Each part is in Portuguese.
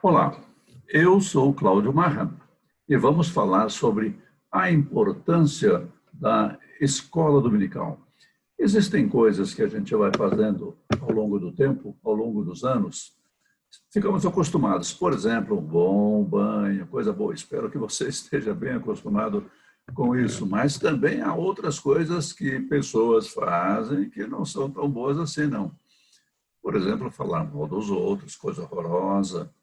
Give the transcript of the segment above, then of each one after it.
Olá, eu sou Cláudio Marra e vamos falar sobre a importância da escola dominical. Existem coisas que a gente vai fazendo ao longo do tempo, ao longo dos anos, ficamos acostumados. Por exemplo, um bom banho, coisa boa. Espero que você esteja bem acostumado com isso, mas também há outras coisas que pessoas fazem que não são tão boas assim, não. Por exemplo, falar mal dos outros, coisa horrorosa.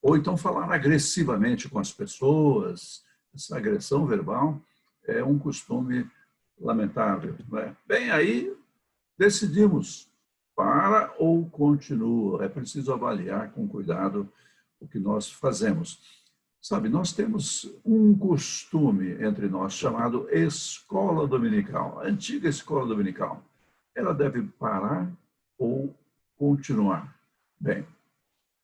Ou então falar agressivamente com as pessoas. Essa agressão verbal é um costume lamentável. Não é? Bem, aí decidimos, para ou continua. É preciso avaliar com cuidado o que nós fazemos. Sabe, nós temos um costume entre nós chamado escola dominical, a antiga escola dominical. Ela deve parar ou continuar? Bem,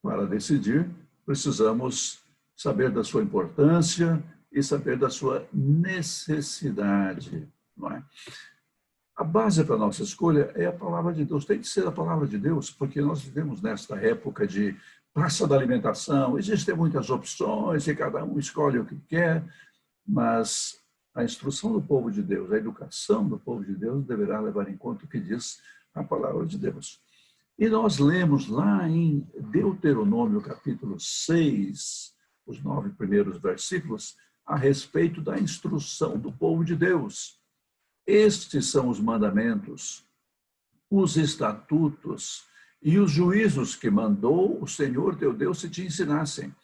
para decidir, precisamos saber da sua importância e saber da sua necessidade, não é? A base para a nossa escolha é a palavra de Deus. Tem que ser a palavra de Deus, porque nós vivemos nesta época de praça da alimentação. Existem muitas opções e cada um escolhe o que quer, mas a instrução do povo de Deus, a educação do povo de Deus deverá levar em conta o que diz a palavra de Deus. E nós lemos lá em Deuteronômio, capítulo 6, os 9 primeiros versículos, a respeito da instrução do povo de Deus. Estes são os mandamentos, os estatutos e os juízos que mandou o Senhor teu Deus se te ensinassem,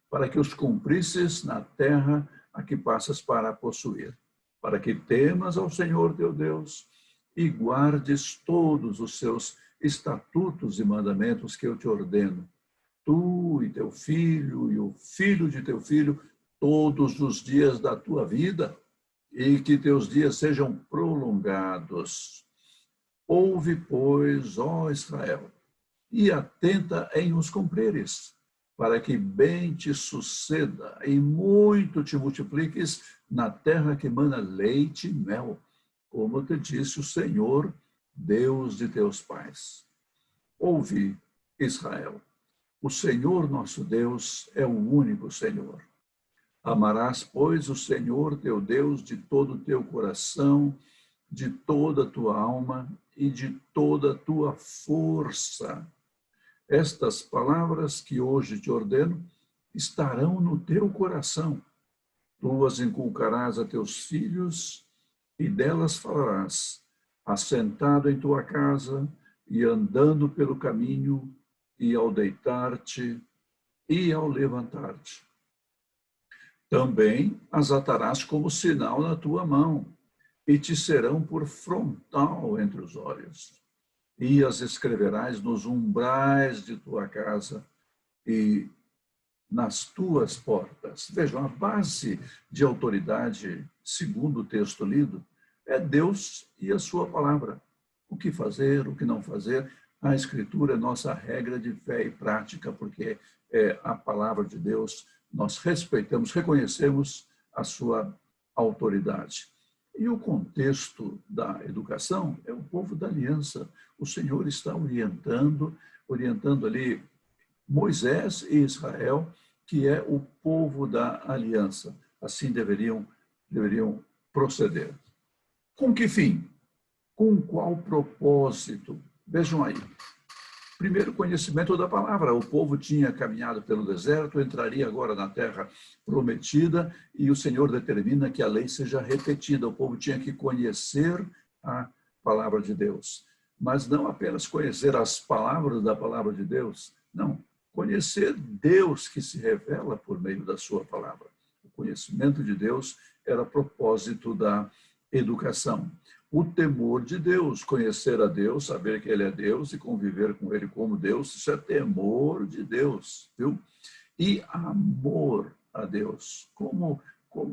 para que os cumprisses na terra a que passas para possuir, para que temas ao Senhor teu Deus e guardes todos os seus estatutos e mandamentos que eu te ordeno, tu e teu filho e o filho de teu filho, todos os dias da tua vida, e que teus dias sejam prolongados. Ouve, pois, ó Israel, e atenta em os cumprires, para que bem te suceda e muito te multipliques na terra que mana leite e mel, como te disse o Senhor, Deus de teus pais. Ouve, Israel, o Senhor nosso Deus é o único Senhor. Amarás, pois, o Senhor teu Deus de todo o teu coração, de toda a tua alma e de toda a tua força. Estas palavras que hoje te ordeno estarão no teu coração. Tu as inculcarás a teus filhos e delas falarás, assentado em tua casa e andando pelo caminho e ao deitar-te e ao levantar-te. Também as atarás como sinal na tua mão e te serão por frontal entre os olhos. E as escreverás nos umbrais de tua casa e nas tuas portas. Vejam, a base de autoridade, segundo o texto lido, é Deus e a sua palavra. O que fazer, o que não fazer. A Escritura é nossa regra de fé e prática, porque é a palavra de Deus. Nós respeitamos, reconhecemos a sua autoridade. E o contexto da educação é o povo da aliança. O Senhor está orientando ali Moisés e Israel, que é o povo da aliança. Assim deveriam proceder. Com que fim? Com qual propósito? Vejam aí. Primeiro, conhecimento da palavra. O povo tinha caminhado pelo deserto, entraria agora na terra prometida e o Senhor determina que a lei seja repetida. O povo tinha que conhecer a palavra de Deus. Mas não apenas conhecer as palavras da palavra de Deus, não. Conhecer Deus que se revela por meio da sua palavra. O conhecimento de Deus era propósito da educação. O temor de Deus, conhecer a Deus, saber que Ele é Deus e conviver com Ele como Deus, isso é temor de Deus, viu? E amor a Deus, como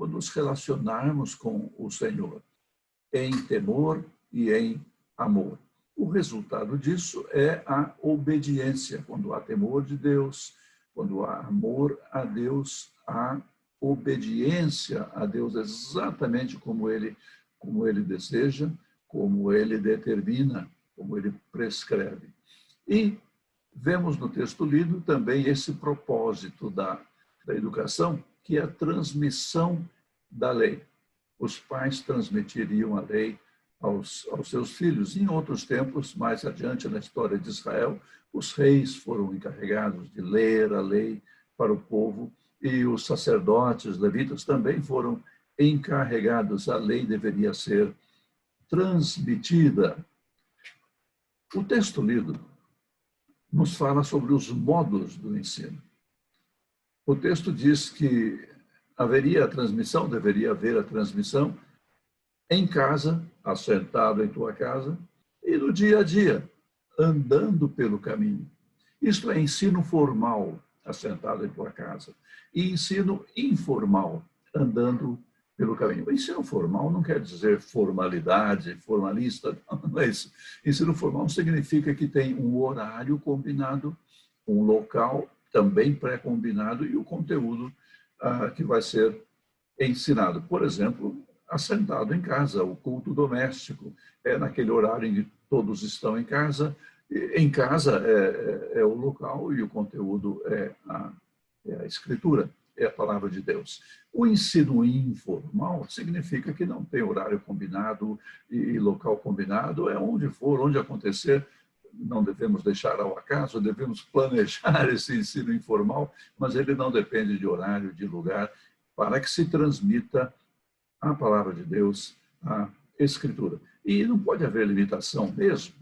nos relacionarmos com o Senhor, em temor e em amor. O resultado disso é a obediência. Quando há temor de Deus, quando há amor a Deus, há obediência a Deus exatamente como Ele deseja, como Ele determina, como Ele prescreve. E vemos no texto lido também esse propósito da educação, que é a transmissão da lei. Os pais transmitiriam a lei aos seus filhos. Em outros tempos, mais adiante na história de Israel, os reis foram encarregados de ler a lei para o povo e os sacerdotes, levitas, também foram encarregados. A lei deveria ser transmitida. O texto lido nos fala sobre os modos do ensino. O texto diz que haveria a transmissão, deveria haver a transmissão em casa, assentado em tua casa, e no dia a dia, andando pelo caminho. Isto é ensino formal, assentado em tua casa, e ensino informal, andando pelo caminho. O ensino formal não quer dizer formalidade, formalista, não é isso. Ensino formal significa que tem um horário combinado, um local também pré-combinado e o conteúdo que vai ser ensinado. Por exemplo, assentado em casa, o culto doméstico, é naquele horário em que todos estão em casa. Em casa é o local e o conteúdo é a Escritura, é a palavra de Deus. O ensino informal significa que não tem horário combinado e local combinado, é onde for, onde acontecer. Não devemos deixar ao acaso, devemos planejar esse ensino informal, mas ele não depende de horário, de lugar, para que se transmita a palavra de Deus, a Escritura. E não pode haver limitação mesmo,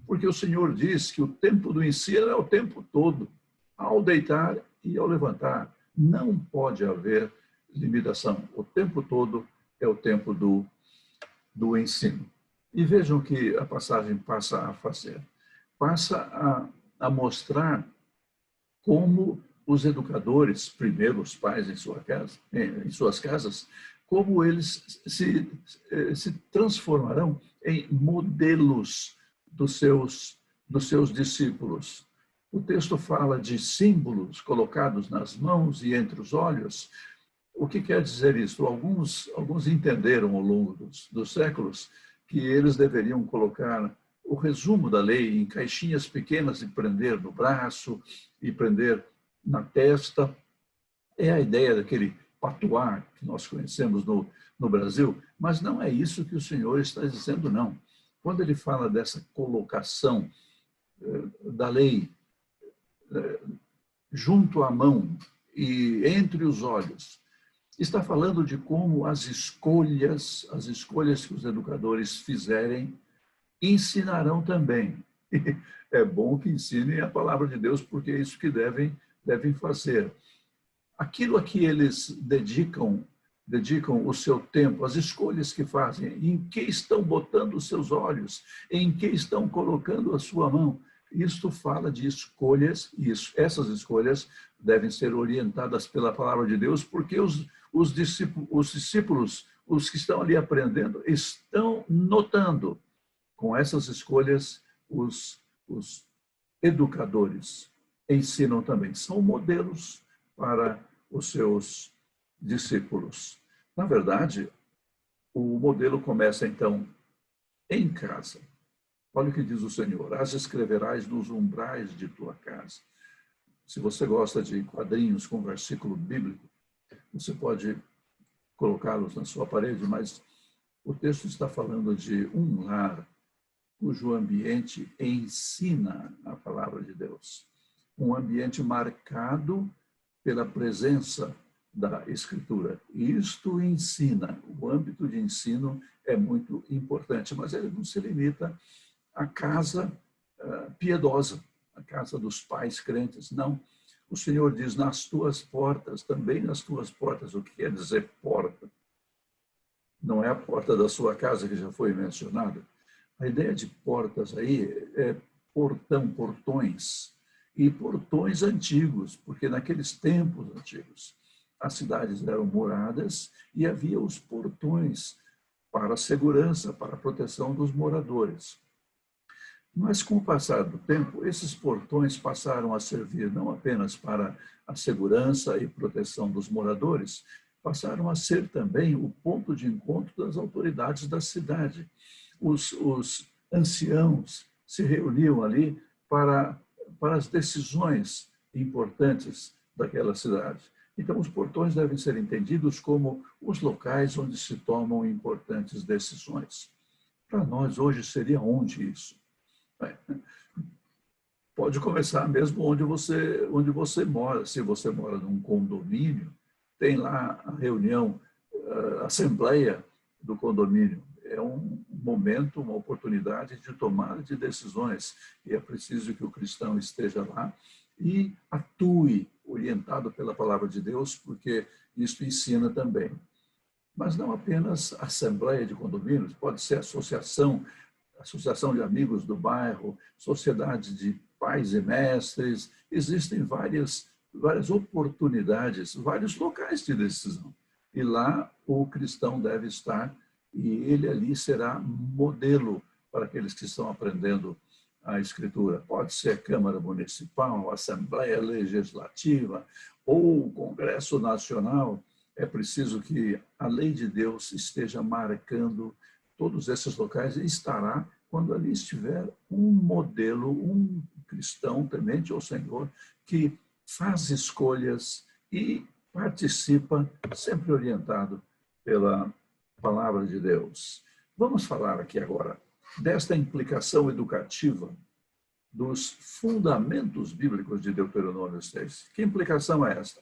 porque o Senhor diz que o tempo do ensino é o tempo todo, ao deitar e ao levantar. Não pode haver limitação. O tempo todo é o tempo do ensino. E vejam o que a passagem passa a fazer. Passa a mostrar como os educadores, primeiro os pais em suas casas, como eles se transformarão em modelos dos seus discípulos. O texto fala de símbolos colocados nas mãos e entre os olhos. O que quer dizer isso? Alguns entenderam ao longo dos séculos que eles deveriam colocar o resumo da lei em caixinhas pequenas e prender no braço e prender na testa. É a ideia daquele patuá que nós conhecemos no Brasil, mas não é isso que o Senhor está dizendo, não. Quando ele fala dessa colocação da lei junto à mão e entre os olhos, está falando de como as escolhas que os educadores fizerem, ensinarão também. É bom que ensinem a palavra de Deus, porque é isso que devem fazer. Aquilo a que eles dedicam o seu tempo, as escolhas que fazem, em que estão botando os seus olhos, em que estão colocando a sua mão. Isto fala de escolhas, e essas escolhas devem ser orientadas pela palavra de Deus, porque os discípulos, os que estão ali aprendendo, estão notando. Com essas escolhas, os educadores ensinam também, são modelos para os seus discípulos. Na verdade, o modelo começa, então, em casa. Olha o que diz o Senhor: as escreverás nos umbrais de tua casa. Se você gosta de quadrinhos com versículo bíblico, você pode colocá-los na sua parede, mas o texto está falando de um lar cujo ambiente ensina a palavra de Deus. Um ambiente marcado pela presença da Escritura. Isto ensina, o âmbito de ensino é muito importante, mas ele não se limita à casa piedosa, à casa dos pais crentes, não. O Senhor diz, nas tuas portas, também nas tuas portas. O que quer dizer porta? Não é a porta da sua casa que já foi mencionada. A ideia de portas aí é portão, portões, e portões antigos, porque naqueles tempos antigos as cidades eram moradas e havia os portões para a segurança, para a proteção dos moradores. Mas com o passar do tempo, esses portões passaram a servir não apenas para a segurança e proteção dos moradores, passaram a ser também o ponto de encontro das autoridades da cidade. Os anciãos se reuniam ali para para as decisões importantes daquela cidade. Então, os portões devem ser entendidos como os locais onde se tomam importantes decisões. Para nós, hoje, seria onde isso? Pode começar mesmo onde você mora. Se você mora num condomínio, tem lá a reunião, a assembleia do condomínio. É um momento, uma oportunidade de tomada de decisões. E é preciso que o cristão esteja lá e atue, orientado pela palavra de Deus, porque isso ensina também. Mas não apenas assembleia de condomínios, pode ser associação de amigos do bairro, sociedade de pais e mestres. Existem várias oportunidades, vários locais de decisão. E lá o cristão deve estar, e ele ali será modelo para aqueles que estão aprendendo a Escritura. Pode ser Câmara Municipal, Assembleia Legislativa ou Congresso Nacional. É preciso que a lei de Deus esteja marcando todos esses locais e estará quando ali estiver um modelo, um cristão temente ao Senhor, que faz escolhas e participa, sempre orientado pela palavra de Deus. Vamos falar aqui agora desta implicação educativa dos fundamentos bíblicos de Deuteronômio 6. Que implicação é esta?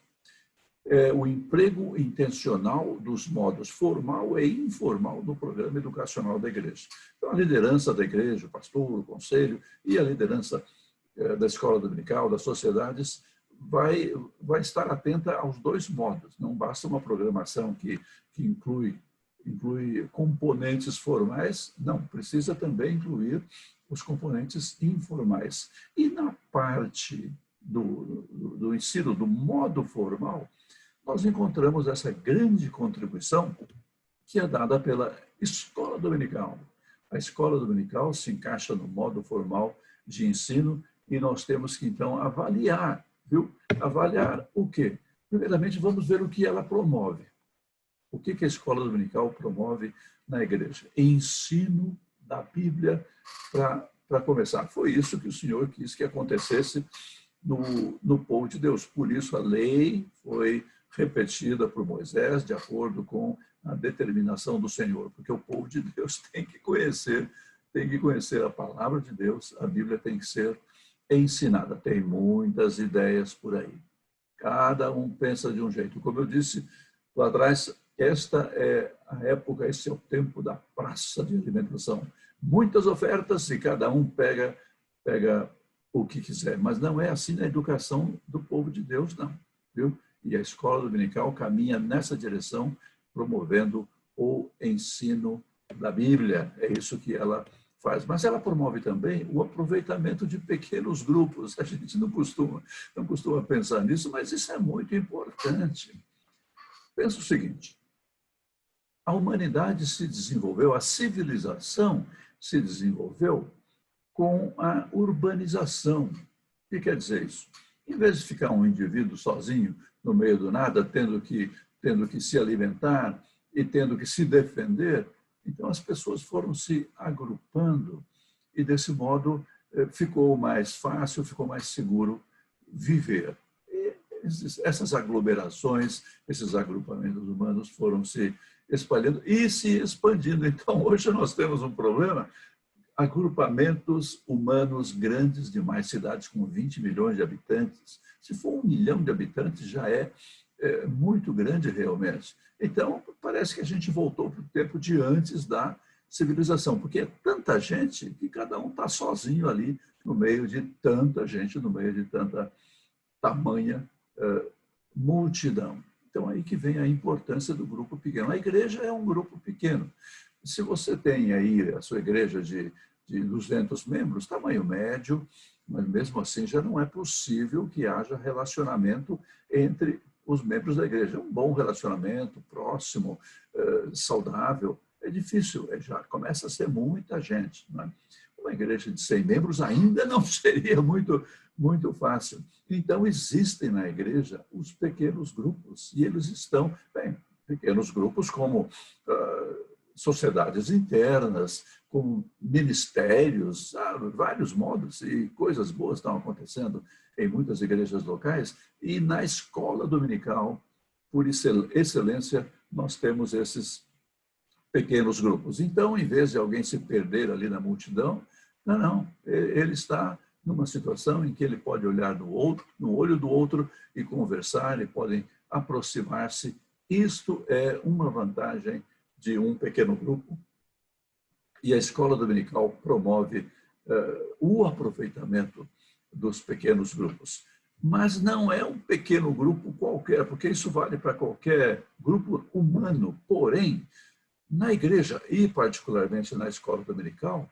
É o emprego intencional dos modos formal e informal do programa educacional da igreja. Então, a liderança da igreja, o pastor, o conselho e a liderança da escola dominical, das sociedades, vai estar atenta aos dois modos. Não basta uma programação que inclui componentes formais, não, precisa também incluir os componentes informais. E na parte do ensino, do modo formal, nós encontramos essa grande contribuição que é dada pela escola dominical. A escola dominical se encaixa no modo formal de ensino e nós temos que, então, avaliar, viu? Avaliar o quê? Primeiramente, vamos ver o que ela promove. O que a escola dominical promove na igreja? Ensino da Bíblia para começar. Foi isso que o Senhor quis que acontecesse no povo de Deus. Por isso, a lei foi repetida por Moisés, de acordo com a determinação do Senhor, porque o povo de Deus tem que conhecer a palavra de Deus, a Bíblia tem que ser ensinada. Tem muitas ideias por aí. Cada um pensa de um jeito. Como eu disse lá atrás, esta é a época, esse é o tempo da praça de alimentação. Muitas ofertas e cada um pega o que quiser. Mas não é assim na educação do povo de Deus, não. Viu? E a escola dominical caminha nessa direção, promovendo o ensino da Bíblia. É isso que ela faz. Mas ela promove também o aproveitamento de pequenos grupos. A gente não costuma pensar nisso, mas isso é muito importante. Pensa o seguinte: a humanidade se desenvolveu, a civilização se desenvolveu com a urbanização. O que quer dizer isso? Em vez de ficar um indivíduo sozinho no meio do nada, tendo que se alimentar e tendo que se defender, então as pessoas foram se agrupando e, desse modo, ficou mais fácil, ficou mais seguro viver. E essas aglomerações, esses agrupamentos humanos foram se espalhando e se expandindo. Então, hoje nós temos um problema: agrupamentos humanos grandes demais, cidades com 20 milhões de habitantes. Se for 1 milhão de habitantes, já é muito grande realmente. Então, parece que a gente voltou para o tempo de antes da civilização, porque é tanta gente que cada um está sozinho ali no meio de tanta gente, no meio de tanta tamanha multidão. Então, aí que vem a importância do grupo pequeno. A igreja é um grupo pequeno. Se você tem aí a sua igreja de 200 membros, tamanho médio, mas mesmo assim já não é possível que haja relacionamento entre os membros da igreja. Um bom relacionamento, próximo, saudável, é difícil, já começa a ser muita gente. Não é? Uma igreja de 100 membros ainda não seria muito fácil. Então, existem na igreja os pequenos grupos, e eles estão, pequenos grupos como sociedades internas, com ministérios, vários modos, e coisas boas estão acontecendo em muitas igrejas locais. E na escola dominical, por excelência, nós temos esses pequenos grupos. Então, em vez de alguém se perder ali na multidão, não, ele está numa situação em que ele pode olhar no olho do outro e conversar, e podem aproximar-se. Isto é uma vantagem de um pequeno grupo, e a escola dominical promove o aproveitamento dos pequenos grupos. Mas não é um pequeno grupo qualquer, porque isso vale para qualquer grupo humano. Porém, na igreja, e particularmente na escola dominical,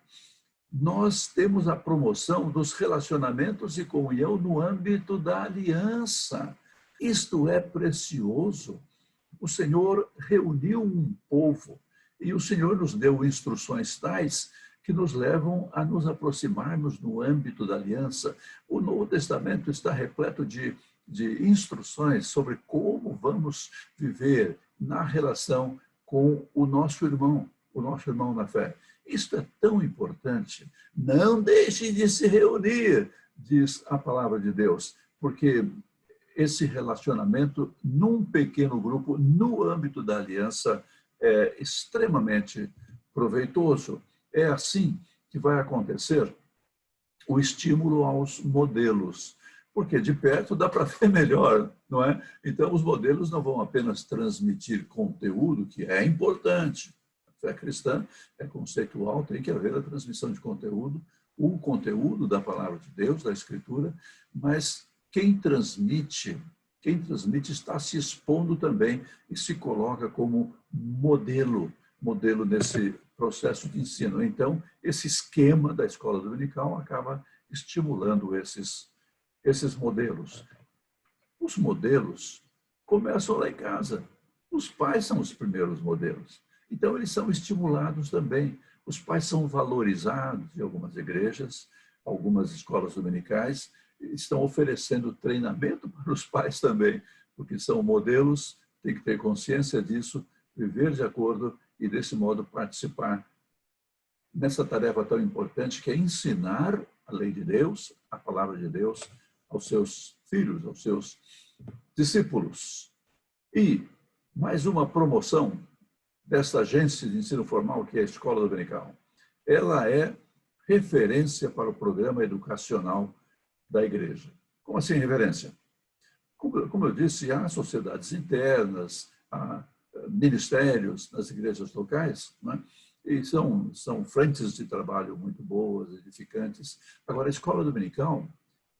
nós temos a promoção dos relacionamentos e comunhão no âmbito da aliança. Isto é precioso. O Senhor reuniu um povo e o Senhor nos deu instruções tais que nos levam a nos aproximarmos no âmbito da aliança. O Novo Testamento está repleto de instruções sobre como vamos viver na relação com o nosso irmão na fé. Isto é tão importante. Não deixem de se reunir, diz a palavra de Deus, porque esse relacionamento num pequeno grupo, no âmbito da aliança, é extremamente proveitoso. É assim que vai acontecer o estímulo aos modelos, porque de perto dá para ver melhor, não é? Então, os modelos não vão apenas transmitir conteúdo, que é importante. A fé cristã é conceitual, tem que haver a transmissão de conteúdo, o conteúdo da palavra de Deus, da Escritura, mas quem transmite está se expondo também e se coloca como modelo nesse processo de ensino. Então, esse esquema da escola dominical acaba estimulando esses modelos. Os modelos começam lá em casa. Os pais são os primeiros modelos. Então, eles são estimulados também. Os pais são valorizados em algumas igrejas, algumas escolas dominicais estão oferecendo treinamento para os pais também, porque são modelos, tem que ter consciência disso, viver de acordo e, desse modo, participar nessa tarefa tão importante que é ensinar a lei de Deus, a palavra de Deus, aos seus filhos, aos seus discípulos. E mais uma promoção desta agência de ensino formal, que é a Escola Dominical. Ela é referência para o programa educacional da igreja. Como assim referência? Como eu disse, há sociedades internas, há ministérios nas igrejas locais, né? E são frentes de trabalho muito boas, edificantes. Agora, a escola dominical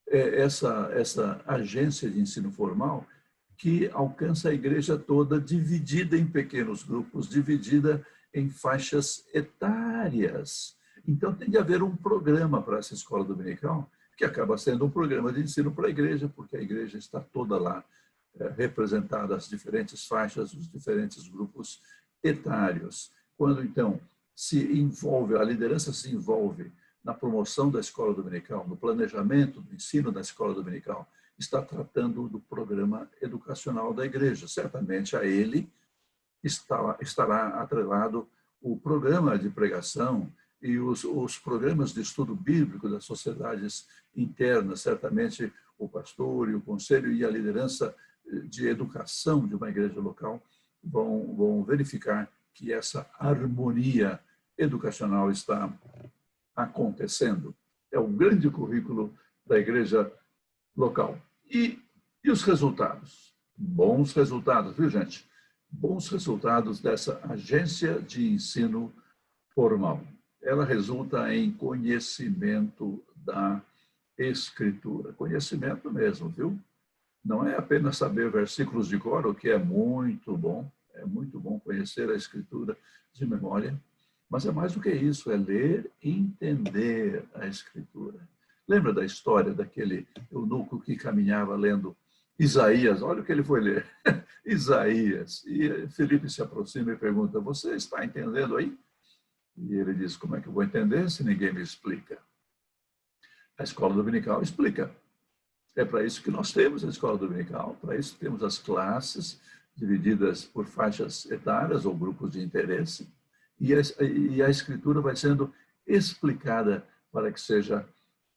é essa agência de ensino formal que alcança a igreja toda, dividida em pequenos grupos, dividida em faixas etárias. Então, tem de haver um programa para essa escola dominical, que acaba sendo um programa de ensino para a igreja, porque a igreja está toda lá representada, as diferentes faixas, os diferentes grupos etários. Quando, então, a liderança se envolve na promoção da escola dominical, no planejamento do ensino da escola dominical, está tratando do programa educacional da igreja. Certamente a ele estará atrelado o programa de pregação e os programas de estudo bíblico das sociedades internas. Certamente o pastor e o conselho e a liderança de educação de uma igreja local vão verificar que essa harmonia educacional está acontecendo. É um grande currículo da igreja local. E os resultados? Bons resultados, viu, gente? Bons resultados dessa agência de ensino formal. Ela resulta em conhecimento da Escritura. Conhecimento mesmo, viu? Não é apenas saber versículos de cor, o que é muito bom conhecer a Escritura de memória, mas é mais do que isso, é ler e entender a Escritura. Lembra da história daquele eunuco que caminhava lendo Isaías? Olha o que ele foi ler. Isaías. E Felipe se aproxima e pergunta, você está entendendo aí? E ele diz, como é que eu vou entender se ninguém me explica? A escola dominical explica. É para isso que nós temos a escola dominical, para isso temos as classes divididas por faixas etárias ou grupos de interesse. e a Escritura vai sendo explicada para que seja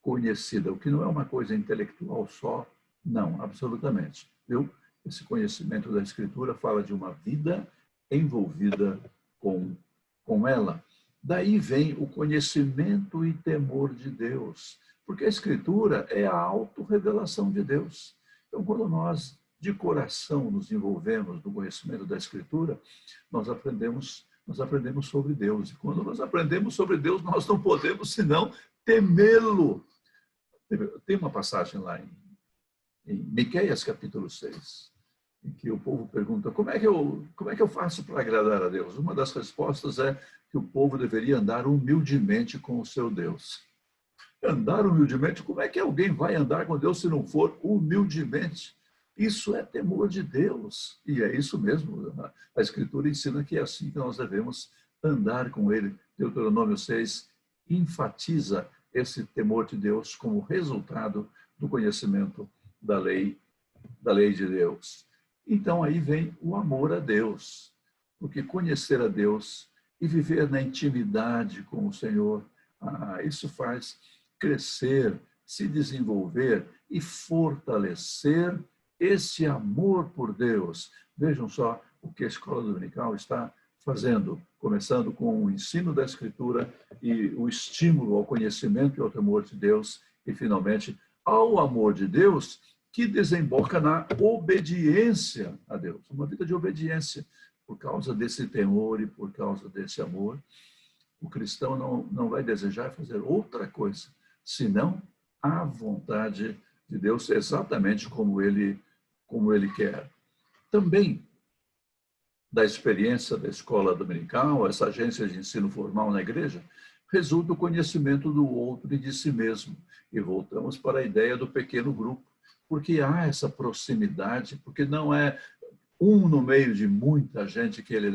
conhecida, o que não é uma coisa intelectual só, não, absolutamente. Viu? Esse conhecimento da Escritura fala de uma vida envolvida com ela. Daí vem o conhecimento e temor de Deus, porque a Escritura é a autorrevelação de Deus. Então, quando nós, de coração, nos envolvemos no conhecimento da Escritura, nós aprendemos sobre Deus. E quando nós aprendemos sobre Deus, nós não podemos senão temê-lo. Tem uma passagem lá em Miqueias, capítulo 6, em que o povo pergunta como é que eu faço para agradar a Deus? Uma das respostas é que o povo deveria andar humildemente com o seu Deus. Andar humildemente? Como é que alguém vai andar com Deus se não for humildemente? Isso é temor de Deus. E é isso mesmo. A Escritura ensina que é assim que nós devemos andar com Ele. Deuteronômio 6 enfatiza esse temor de Deus como resultado do conhecimento da lei de Deus. Então aí vem o amor a Deus, porque conhecer a Deus e viver na intimidade com o Senhor, isso faz crescer, se desenvolver e fortalecer esse amor por Deus. Vejam só o que a Escola Dominical está fazendo, começando com o ensino da Escritura e o estímulo ao conhecimento e ao temor de Deus, e finalmente ao amor de Deus, que desemboca na obediência a Deus, uma vida de obediência. Por causa desse temor e por causa desse amor, o cristão não vai desejar fazer outra coisa, senão a vontade de Deus, exatamente como ele quer. Também, da experiência da escola dominical, essa agência de ensino formal na igreja, resulta o conhecimento do outro e de si mesmo. E voltamos para a ideia do pequeno grupo, porque há essa proximidade, porque não é um no meio de muita gente de quem ele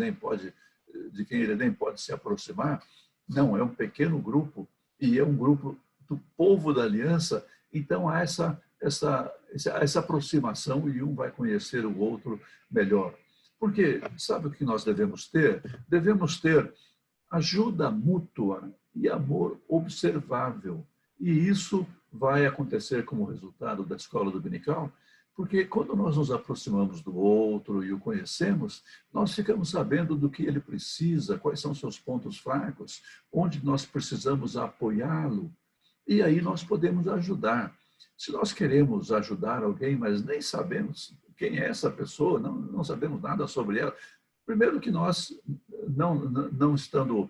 nem pode se aproximar. Não, é um pequeno grupo, e é um grupo do povo da aliança. Então há essa aproximação e um vai conhecer o outro melhor. Porque sabe o que nós devemos ter? Devemos ter ajuda mútua e amor observável. E isso vai acontecer como resultado da escola dominical, porque quando nós nos aproximamos do outro e o conhecemos, nós ficamos sabendo do que ele precisa, quais são seus pontos fracos, onde nós precisamos apoiá-lo, e aí nós podemos ajudar. Se nós queremos ajudar alguém, mas nem sabemos quem é essa pessoa, não sabemos nada sobre ela, primeiro que nós, não estando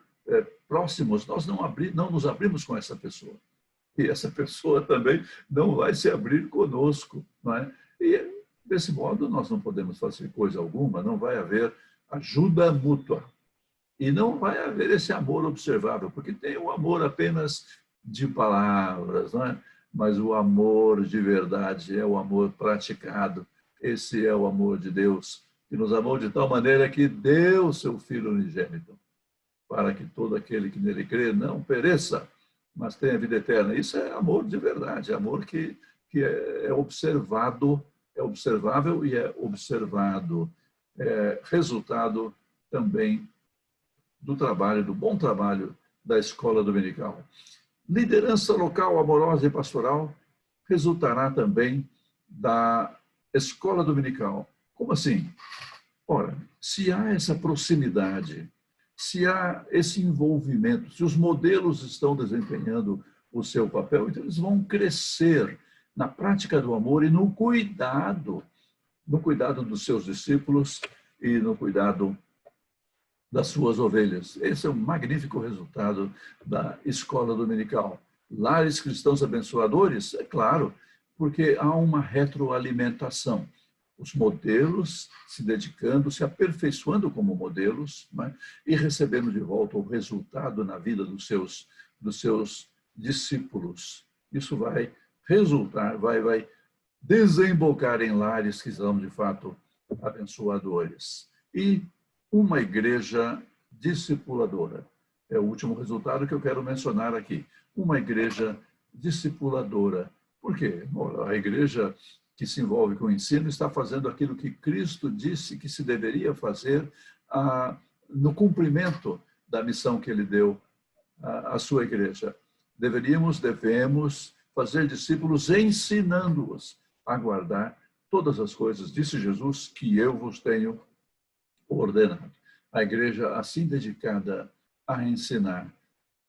próximos, nós não nos abrimos com essa pessoa. E essa pessoa também não vai se abrir conosco, não é? E, desse modo, nós não podemos fazer coisa alguma, não vai haver ajuda mútua. E não vai haver esse amor observável, porque tem o amor apenas de palavras, não é? Mas o amor de verdade é o amor praticado. Esse é o amor de Deus, que nos amou de tal maneira que deu seu Filho unigênito, para que todo aquele que nele crê não pereça, mas tenha vida eterna. Isso é amor de verdade, amor que é observado, é observável e é observado. É resultado também do trabalho, do bom trabalho da escola dominical. Liderança local, amorosa e pastoral resultará também da escola dominical. Como assim? Ora, se há essa proximidade, se há esse envolvimento, se os modelos estão desempenhando o seu papel, então eles vão crescer na prática do amor e no cuidado dos seus discípulos e no cuidado das suas ovelhas. Esse é um magnífico resultado da escola dominical. Lares cristãos abençoadores, é claro, porque há uma retroalimentação. Os modelos se dedicando, se aperfeiçoando como modelos, né? E recebendo de volta o resultado na vida dos seus discípulos. Isso vai resultar, vai desembocar em lares que são, de fato, abençoadores. E uma igreja discipuladora. É o último resultado que eu quero mencionar aqui. Uma igreja discipuladora. Por quê? A igreja que se envolve com o ensino está fazendo aquilo que Cristo disse que se deveria fazer no cumprimento da missão que ele deu à sua igreja. Devemos fazer discípulos ensinando-os a guardar todas as coisas, disse Jesus, que eu vos tenho ordenado. A igreja assim dedicada a ensinar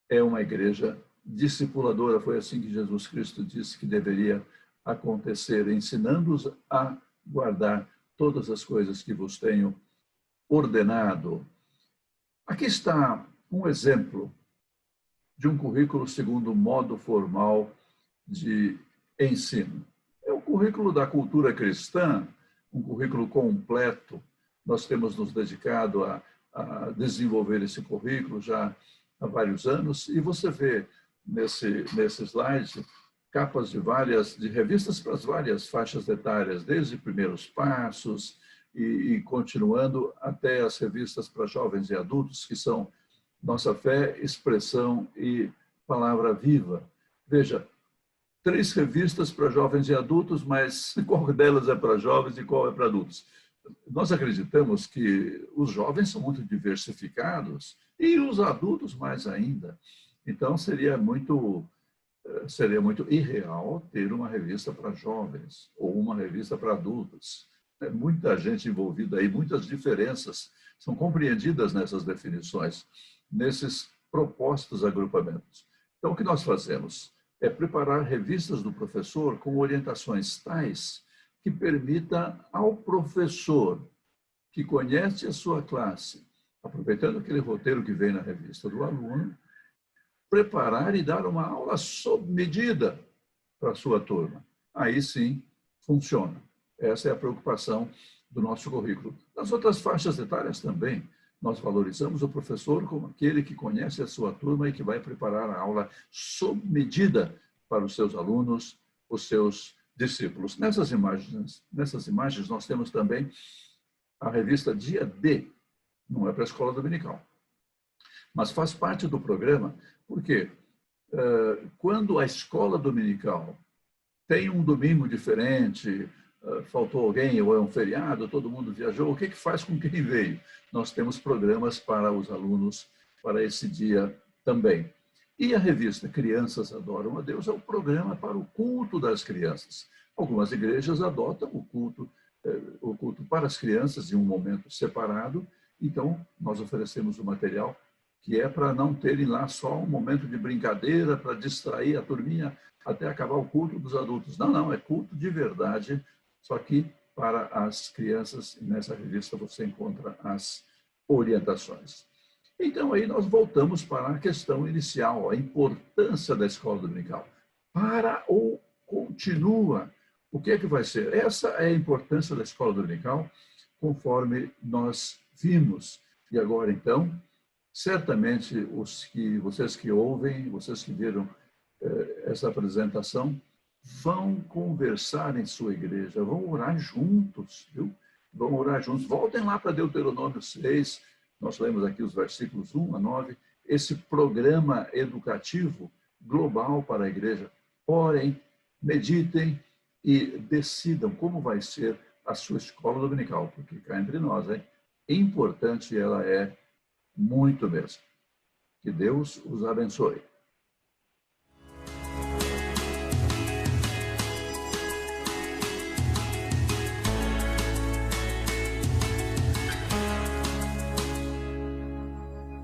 é uma igreja discipuladora. Foi assim que Jesus Cristo disse que deveria acontecer, ensinando-os a guardar todas as coisas que vos tenho ordenado. Aqui está um exemplo de um currículo segundo o modo formal de ensino. É o currículo da cultura cristã, um currículo completo. Nós temos nos dedicado a desenvolver esse currículo já há vários anos, e você vê nesse slide capas de revistas para as várias faixas etárias, desde Primeiros Passos e continuando até as revistas para jovens e adultos, que são Nossa Fé, Expressão e Palavra Viva. Veja, 3 revistas para jovens e adultos, mas qual delas é para jovens e qual é para adultos? Nós acreditamos que os jovens são muito diversificados e os adultos mais ainda. Então, seria muito irreal ter uma revista para jovens ou uma revista para adultos. É muita gente envolvida aí, muitas diferenças são compreendidas nessas definições, nesses propostos agrupamentos. Então, o que nós fazemos é preparar revistas do professor com orientações tais que permita ao professor que conhece a sua classe, aproveitando aquele roteiro que vem na revista do aluno, preparar e dar uma aula sob medida para a sua turma. Aí sim, funciona. Essa é a preocupação do nosso currículo. Nas outras faixas etárias também, nós valorizamos o professor como aquele que conhece a sua turma e que vai preparar a aula sob medida para os seus alunos, os seus discípulos. Nessas imagens nós temos também a revista Dia D, não é para a escola dominical, mas faz parte do programa, porque quando a escola dominical tem um domingo diferente, faltou alguém ou é um feriado, todo mundo viajou, o que faz com quem veio? Nós temos programas para os alunos para esse dia também. E a revista Crianças Adoram a Deus é o programa para o culto das crianças. Algumas igrejas adotam o culto para as crianças em um momento separado, então nós oferecemos o material que é para não terem lá só um momento de brincadeira, para distrair a turminha até acabar o culto dos adultos. Não, é culto de verdade, só que para as crianças, nessa revista você encontra as orientações. Então, aí nós voltamos para a questão inicial, a importância da escola dominical. Para ou continua? O que é que vai ser? Essa é a importância da escola dominical, conforme nós vimos. E agora, então, certamente, vocês que ouvem, vocês que viram essa apresentação, vão conversar em sua igreja, vão orar juntos, viu? Vão orar juntos. Voltem lá para Deuteronômio 6, nós lemos aqui os versículos 1 a 9, esse programa educativo global para a igreja. Orem, meditem e decidam como vai ser a sua escola dominical, porque cá entre nós, é importante, ela é muito mesmo. Que Deus os abençoe.